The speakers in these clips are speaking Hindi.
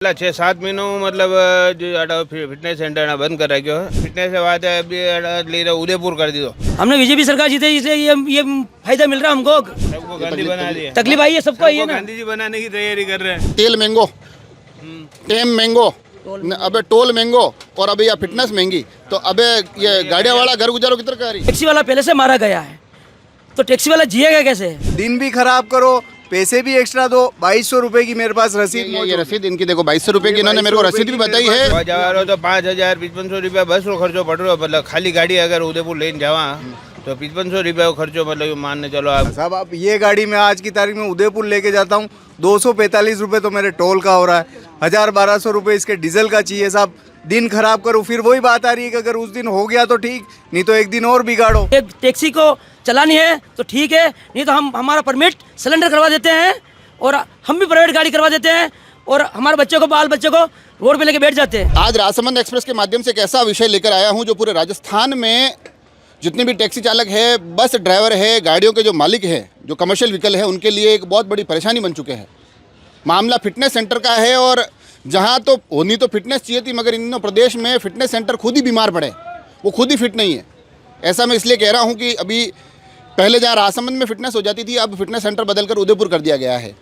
पिछला 6-7 महीनों मतलब जो फिटनेस सेंटर बंद कर रखे हो फिटनेस से बात है अभी ले रहे उदयपुर कर दी। तो हमने बीजेपी सरकार जीते इसलिए ये फायदा मिल रहा है हमको। सबको गांधी बना दिया, तकलीफ आई है सबको, आई है ना। गांधी जी बनाने की तैयारी कर रहे हैं। तेल महंगो, टेम महंगो, अबे टोल महंगो और अबे यह फिटनेस महंगी, तो अबे ये गाड़िया वाला घर गुजारो किधर कर रही। टैक्सी वाला पहले से मारा गया है तो टैक्सी वाला जिएगा कैसे? दिन भी खराब करो, पैसे भी एक्स्ट्रा दो। 2200 रुपए की मेरे पास रसीद। ये रसीद इनकी देखो 2200 रुपए की, इन्होंने मेरे को रसीद भी बताई है। जवारो तो 5000-5500 रुपया बस रो खर्चो पड़ रहा, मतलब खाली गाड़ी अगर उदयपुर लेने जावा तो 5500 रुपया खर्चो, मतलब मानने चलो आप साहब। आप ये गाड़ी में आज की तारीख में उदयपुर लेके जाता हूँ, 245 रुपए तो मेरे टोल का हो रहा है, 1000-1200 रुपए इसके डीजल का चाहिए साहब। दिन खराब करूँ, फिर वही बात आ रही है कि अगर उस दिन हो गया तो ठीक, नहीं तो एक दिन और बिगाड़ो। एक टैक्सी को चलानी है तो ठीक है, नहीं तो हम हमारा परमिट सिलेंडर करवा देते हैं और हम भी प्राइवेट गाड़ी करवा देते हैं और हमारे बच्चे को बाल बच्चे को रोड पे लेके बैठ जाते हैं। आज राजसमंद एक्सप्रेस के माध्यम से एक ऐसा विषय लेकर आया हूं जो पूरे राजस्थान में जितने भी टैक्सी चालक है, बस ड्राइवर है, गाड़ियों के जो मालिक है, जो कमर्शियल व्हीकल है, उनके लिए एक बहुत बड़ी परेशानी बन चुके हैं। मामला फिटनेस सेंटर का है और जहां तो होनी तो फिटनेस चाहिए थी, मगर इन दिनों प्रदेश में फिटनेस सेंटर खुद ही बीमार पड़े, वो खुद ही फिट नहीं है। ऐसा मैं इसलिए कह रहा हूँ कि अभी पहले जहाँ राजसमंद में फिटनेस हो जाती थी, अब फिटनेस सेंटर बदलकर उदयपुर कर दिया गया है।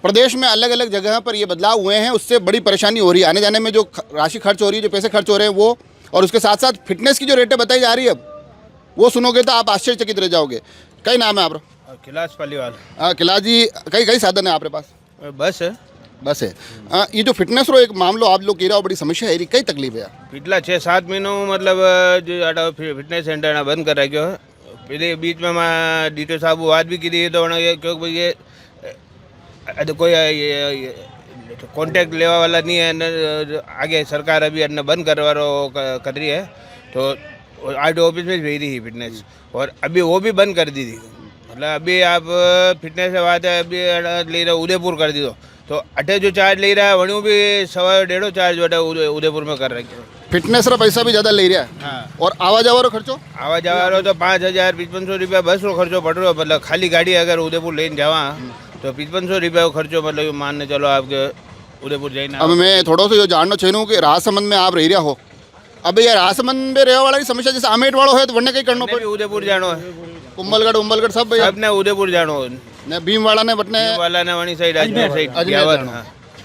प्रदेश में अलग अलग जगह पर ये बदलाव हुए हैं, उससे बड़ी परेशानी हो रही है। आने जाने में जो राशि खर्च हो रही है, जो पैसे खर्च हो रहे हैं वो, और उसके साथ साथ फिटनेस की जो रेटें बताई जा रही है, अब वो सुनोगे तो आप आश्चर्यचकित रह जाओगे। कई नाम है आपका? कैलाश पालीवाल। कैलाश जी, कई साधन है आपके पास? बस है, बस है। ये जो फिटनेस रो एक मामलो आप लोग कह रहे हो, बड़ी समस्या है, कई तकलीफ है। पिछला 6-7 महीनों मतलब जो फिटनेस सेंटर बंद कर रखे हो। पहले बीच में मैं डीटो साहब बात भी की थी, तो क्योंकि ये कोई कॉन्टैक्ट लेवा वाला नहीं है, आगे सरकार अभी अन्य बंद कर रही है, तो आर ऑफिस में भेज रही थी फिटनेस, और अभी वो भी बंद कर दी थी। मतलब अभी आप फिटनेस से बात है अभी ले रहे उदयपुर कर दी। तो अटे जो चार्ज ले रहा है वही भी 1.5 चार्ज उदयपुर में कर रखे हो। फिटनेस का पैसा भी ज़्यादा ले रहा है। हाँ। और आवाज आवारो खर्चो, आवाज आवारो तो 5000-5500 रुपया बस रो खर्चो पड़ रहा, मतलब खाली गाड़ी अगर उदयपुर लेने जावा तो 5500 रुपया खर्चो, मतलब मानने चलो आपके उदयपुर जाइए। अब मैं थोड़ा सा ये जानना चाहूँ कि राजसमंद में आप रह रहा हो, अब यार राजसमंद में रहने वाला की समस्या जैसे आमेट वालों है तो वरने कहीं करना पड़े। उदयपुर जानो है, कुंभलगढ़ सब सबने उदयपुर जानो ने भीमवाड़ा ने बटने वाला ने वनी साइड अजमेर।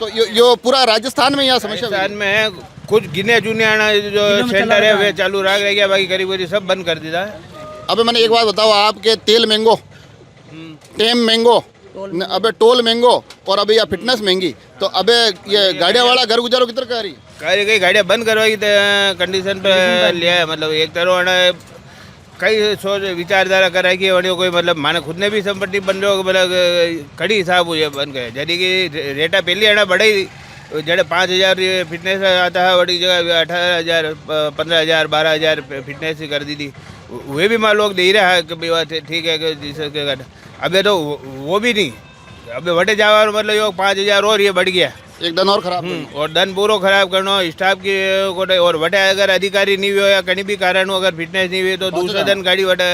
तो यो पूरा राजस्थान में यह समस्या राजस्थान में है। कुछ गिने चुने जो सेंटर है वे चालू रह गया, बाकी करीब सब बंद कर दिया है। अब मैंने एक बात बताओ, आपके तेल महंगो, टेम महंगो, अबे टोल महंगो और अबे यह फिटनेस महंगी, तो अबे ये गाड़िया वाला घर गुजारो किधर कर रही। कई गाड़ियाँ बंद करवाई कंडीशन पे लिया है, मतलब एक तरह कई सोच विचारधारा करा कि वही कोई मतलब माने खुद ने भी संपत्ति बन रहे हो, मतलब कड़ी हिसाब हुई बन गए। जैसे कि रेटा पहले आना बढ़े, जड़े 5000 फिटनेस आता है, बड़ी जगह 18000, 15000, 12000 फिटनेस ही कर दी थी। वे भी मान लोग दे रहा है कि भाई ठीक है कि जिसके अबे तो वो भी नहीं, अबे बड़े जावा मतलब ये 5000 और ये बढ़ गया, एक दिन और खराब और धन पूरा खराब करना स्टाफ की कोटे। और बटे अगर अधिकारी नहीं हुए या कहीं भी कारण हो, अगर फिटनेस नहीं हुई तो दूसरा दिन गाड़ी बटे।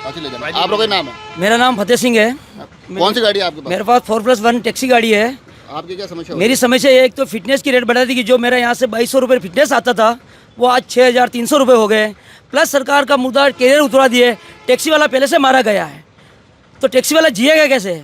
आप लोग का नाम है? मेरा नाम फतेह सिंह है। कौन सी गाड़ी है आपके पास? मेरे पास 4+1 टैक्सी गाड़ी है। आपकी क्या समस्या? मेरी समस्या ये, एक तो फिटनेस की रेट बढ़ा दी कि जो मेरा यहाँ से 2200 रुपये फिटनेस आता था वो आज 6300 रुपये हो गए, प्लस सरकार का मुद्दा कैरियर उतरा दिए। टैक्सी वाला पहले से मारा गया है तो टैक्सी वाला जिएगा कैसे?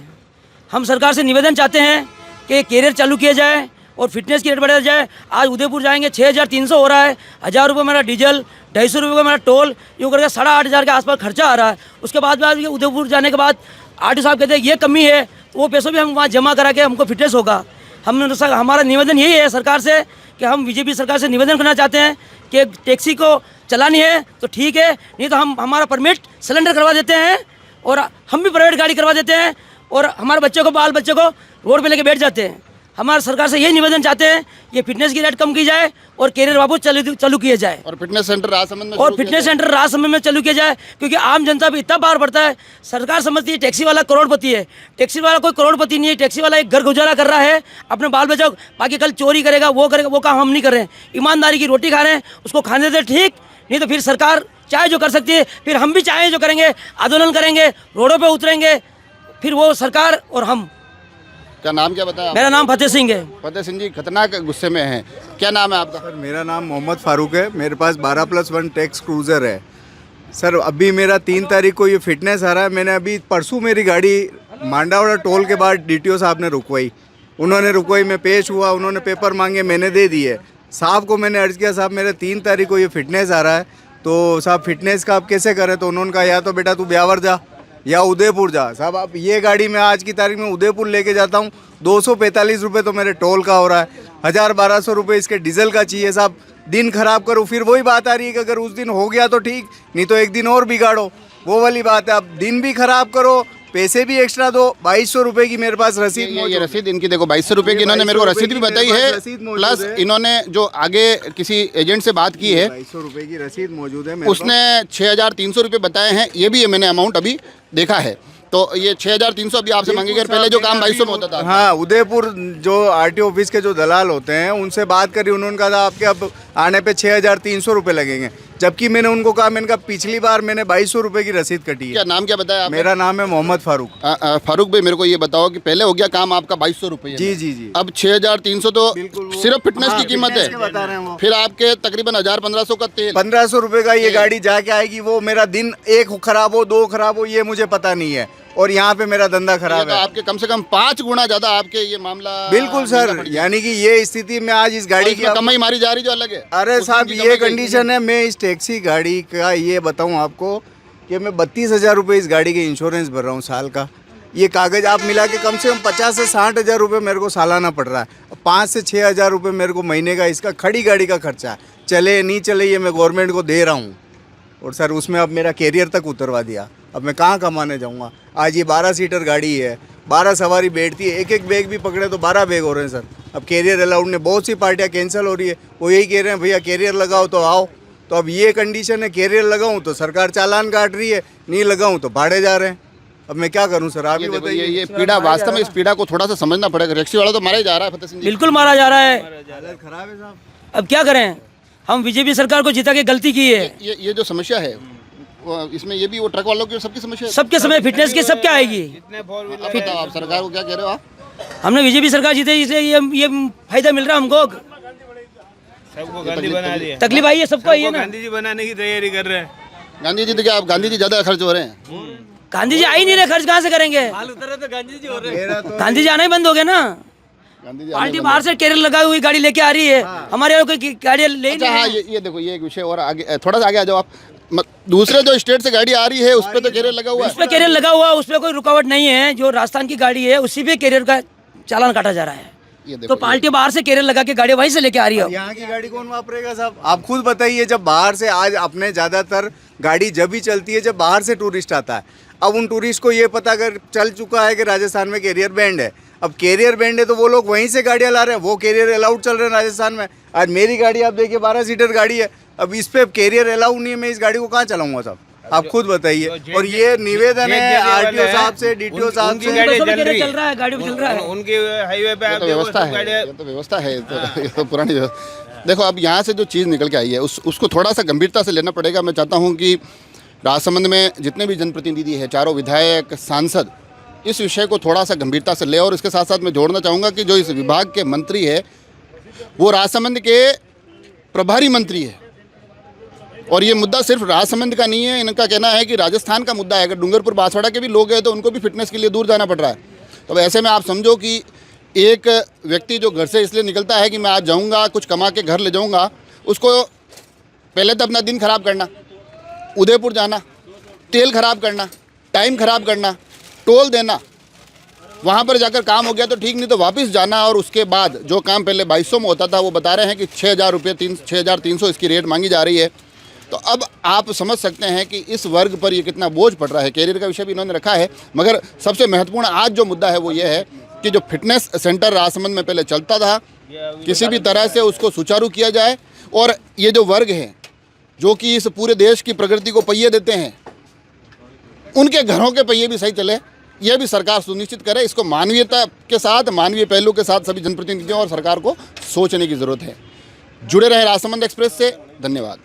हम सरकार से निवेदन चाहते हैं कि कैरियर चालू किया जाए और फिटनेस की रेट बढ़ाया जाए। आज उदयपुर जाएंगे 6300 हो रहा है, 1000 रुपये मेरा डीजल, 250 रुपये का मेरा टोल, यूँ करके 8500 के आसपास खर्चा आ रहा है। उसके बाद उदयपुर जाने के बाद आरटीओ साहब कहते हैं ये कमी है, तो वो पैसों भी हम वहाँ जमा करा के हमको फिटनेस होगा। हमारा निवेदन यही है सरकार से कि हम बीजेपी सरकार से निवेदन करना चाहते हैं कि टैक्सी को चलानी है तो ठीक है, नहीं तो हम हमारा परमिट सिलेंडर करवा देते हैं और हम भी प्राइवेट गाड़ी करवा देते हैं और हमारे बच्चे को बाल बच्चे को रोड पे लेके बैठ जाते हैं। हमारे सरकार से यही निवेदन चाहते हैं ये फिटनेस की रेट कम की जाए और कैरियर वापस चालू किया जाए, और फिटनेस सेंटर राजसमंद में चालू किया जाए। क्योंकि आम जनता भी इतना बाहर पड़ता है, सरकार समझती है टैक्सी वाला करोड़पति है, टैक्सी वाला कोई करोड़पति नहीं है। टैक्सी वाला एक घर गुजारा कर रहा है अपने बाल बच्चों, बाकी कल चोरी करेगा वो काम हम नहीं कर रहे हैं। ईमानदारी की रोटी खा रहे हैं, उसको खाने देते ठीक, नहीं तो फिर सरकार चाहे जो कर सकती है, फिर हम भी चाहे जो करेंगे, आंदोलन करेंगे, रोडों पर उतरेंगे, फिर वो सरकार और हम क्या नाम क्या बताया? मेरा नाम फतेह सिंह है। फतेह सिंह जी खतरनाक गुस्से में हैं, क्या नाम है आपका? सर मेरा नाम मोहम्मद फारूक है। मेरे पास 12+1 टैक्स क्रूज़र है। सर अभी मेरा 3 तारीख को ये फिटनेस आ रहा है। मैंने अभी परसों मेरी गाड़ी मांडावाड़ा टोल के बाद DTO साहब ने रुकवाई। उन्होंने रुकवाई, मैं पेश हुआ, उन्होंने पेपर मांगे, मैंने दे दिए। साहब को मैंने अर्ज़ किया, साहब मेरे 3 तारीख को ये फिटनेस आ रहा है, तो साहब फिटनेस का आप कैसे करें? तो उन्होंने कहा या तो बेटा तू ब्यावर जा या उदयपुर जा। साहब आप ये गाड़ी मैं आज की तारीख में उदयपुर लेके जाता हूँ, 245 रुपये तो मेरे टोल का हो रहा है, 1000-1200 रुपये इसके डीजल का चाहिए। साहब दिन खराब करूँ, फिर वही बात आ रही है कि अगर उस दिन हो गया तो ठीक, नहीं तो एक दिन और बिगाड़ो, वो वाली बात है। अब दिन भी खराब करो, पैसे भी एक्स्ट्रा दो। 2200 रुपये की मेरे पास रसीद ये रसीद इनकी देखो 2200 रुपये की इन्होंने मेरे को रसीद भी बताई है, प्लस इन्होंने जो आगे किसी एजेंट से बात की है 2200 रुपये की रसीद मौजूद है मेरे उसने 6300 रुपये बताए हैं। ये भी मैंने अमाउंट अभी देखा है, तो ये 6300 अभी आपसे मांगेंगे। पहले जो काम 2200 में होता था। हाँ, उदयपुर जो RTO ऑफिस के जो दलाल होते हैं उनसे बात करी, उन्होंने कहा था आपके अब आने पे 6300 रुपये लगेंगे, जबकि मैंने उनको कहा, मैंने कहा पिछली बार मैंने 2200 रुपये की रसीद कटी है। क्या नाम क्या बताया आपने? मेरा नाम है मोहम्मद फारूक। फारूक भाई मेरे को ये बताओ कि पहले हो गया काम आपका 2200 रुपये, जी जी जी, अब 6300 तो बिल्कुल वो- सिर्फ फिटनेस की कीमत फिटनेस के बता रहे हैं है, वो। फिर आपके तकरीबन 1000-1500 का तेल, 1500 रुपये का ये गाड़ी जाके आएगी। वो मेरा दिन एक खराब हो, 2 खराब हो, ये मुझे पता नहीं है, और यहाँ पे मेरा धंधा ये खराब तो है। आपके कम से कम 5 गुना ज्यादा आपके ये मामला। बिल्कुल सर, यानी कि ये स्थिति में आज इस गाड़ी की कमाई मारी जा रही जो अलग है। अरे उस साहब दिन की ये कमाई कंडीशन है, मैं इस टैक्सी गाड़ी का ये बताऊं आपको कि मैं 32,000 रुपये इस गाड़ी के इंश्योरेंस भर रहा हूँ साल का। ये कागज़ आप मिला के कम से कम 50 से 60,000 रुपये मेरे को सालाना पड़ रहा है। 5 से 6,000 रुपये मेरे को महीने का इसका खड़ी गाड़ी का खर्चा है। चले नहीं चले ये मैं गवर्नमेंट को दे रहा हूँ, और सर उसमें अब मेरा कैरियर तक उतरवा दिया। अब मैं कहाँ कमाने जाऊँगा? आज ये 12 सीटर गाड़ी है, 12 सवारी बैठती है, एक एक बैग भी पकड़े तो 12 बैग हो रहे हैं सर। अब कैरियर अलाउड ने बहुत सी पार्टियाँ कैंसिल हो रही है, वो यही कह रहे हैं भैया कैरियर लगाओ तो आओ। तो अब ये कंडीशन है, कैरियर लगाऊं तो सरकार चालान काट रही है, नहीं लगाऊं तो भाड़े जा रहे हैं। अब मैं क्या करूं सर, आप ही देखो, बताइए। ये पीड़ा वास्तव में इस पीड़ा को थोड़ा सा समझना पड़ेगा। टैक्सी वाला तो मारा ही जा रहा है फतेह सिंह जी। बिल्कुल मारा जा रहा है। हालत खराब है साहब। अब क्या करें, हम बीजेपी सरकार को जिता के गलती की है। ये जो समस्या है इसमें ये भी वो ट्रक वालों की और सबकी समस्या है। सबके समय फिटनेस की सब क्या आएगी? जितने 4 व्हीलर आप बताओ, आप सरकार को क्या कह रहे हो आप? हमने बीजेपी सरकार जीते इसलिए ये फायदा मिल रहा है हमको। सबको गांधी बना दिया, तकलीफ आई है सबको, आई है ना। गांधी जी बनाने की तैयारी कर रहे हैं। गांधी जी तो क्या, आप गांधी जी ज्यादा खर्च हो रहे हैं? गांधी जी आ ही नहीं रहे, खर्च कहाँ से करेंगे? मेरा तो गांधी जी आना ही बंद हो गया ना। गांधी जी पार्टी बाहर से कैरियर लगाई हुई गाड़ी लेके आ रही है, हमारे यहाँ कोई गाड़ी ले ही अच्छा, नहीं हाँ रहे। ये देखो, ये एक विषय और आगे, थोड़ा सा आगे आ जाओ आप। दूसरे जो स्टेट से गाड़ी आ रही है उस पर तो कैरियर लगा हुआ उस है। पर कैरियर लगा हुआ, उस पर कोई रुकावट नहीं है। जो राजस्थान की गाड़ी है उसी पे कैरियर का चालान काटा जा रहा है। ये तो देखो, पार्टी बाहर से कैरियर लगा के गाड़ी वहीं से लेके आ रही है। यहाँ की गाड़ी कौन वापरेगा साहब? आप खुद बताइए, जब बाहर से आज अपने ज़्यादातर गाड़ी जब भी चलती है जब बाहर से टूरिस्ट आता है। अब उन टूरिस्ट को ये पता कर चल चुका है कि राजस्थान में कैरियर बैंड है। अब कैरियर बैंड है तो वो लोग वहीं से गाड़ियाँ ला रहे हैं, वो कैरियर अलाउड चल रहे हैं राजस्थान में। आज मेरी गाड़ी आप देखिए 12 सीटर गाड़ी है, अब इस पे कैरियर अलाउड नहीं है, मैं इस गाड़ी को कहाँ चलाऊंगा साहब? आप खुद बताइए। और ये निवेदन है RTO साहब से, DTO साहब उनकी से। गाड़ी बसों में चल रही कैरियर है। चल रहा है, गाड़ी भी चल रहा है। उनकी हाईवे पे ये आप तो देखो व्यवस्था सब है, गाड़ियाँ। ये तो व्यवस्था है, ये तो पुरानी व्यवस्था। देखो अब यहाँ से जो चीज़ निकल के आई है उसको थोड़ा सा गंभीरता से लेना पड़ेगा। मैं चाहता हूँ कि राजसमंद में जितने भी जनप्रतिनिधि हैं, चारों विधायक, सांसद, इस विषय को थोड़ा सा गंभीरता से ले। और इसके साथ साथ मैं जोड़ना चाहूँगा कि जो इस विभाग के मंत्री है वो राजसमंद के प्रभारी मंत्री है, और ये मुद्दा सिर्फ राजसमंद का नहीं है। इनका कहना है कि राजस्थान का मुद्दा है। अगर डूंगरपुर बांसवाड़ा के भी लोग हैं तो उनको भी फिटनेस के लिए दूर जाना पड़ रहा है। तो ऐसे में आप समझो कि एक व्यक्ति जो घर से इसलिए निकलता है कि मैं आज जाऊंगा कुछ कमा के घर ले जाऊंगा, उसको पहले तो अपना दिन खराब करना, उदयपुर जाना, तेल खराब करना, टाइम खराब करना, टोल देना, वहाँ पर जाकर काम हो गया तो ठीक, नहीं तो वापस जाना। और उसके बाद जो काम पहले 2200 में होता था वो बता रहे हैं कि 6,000 रुपये 6,300 इसकी रेट मांगी जा रही है। तो अब आप समझ सकते हैं कि इस वर्ग पर ये कितना बोझ पड़ रहा है। कैरियर का विषय भी इन्होंने रखा है, मगर सबसे महत्वपूर्ण आज जो मुद्दा है वो ये है कि जो फिटनेस सेंटर राजसमंद में पहले चलता था, किसी भी तरह से उसको सुचारू किया जाए। और ये जो वर्ग हैं जो कि इस पूरे देश की प्रगति को पहिए देते हैं, उनके घरों के पहिए भी सही चले, यह भी सरकार सुनिश्चित करे। इसको मानवीयता के साथ, मानवीय पहलू के साथ सभी जनप्रतिनिधियों और सरकार को सोचने की ज़रूरत है। जुड़े रहे राजसमंद एक्सप्रेस से, धन्यवाद।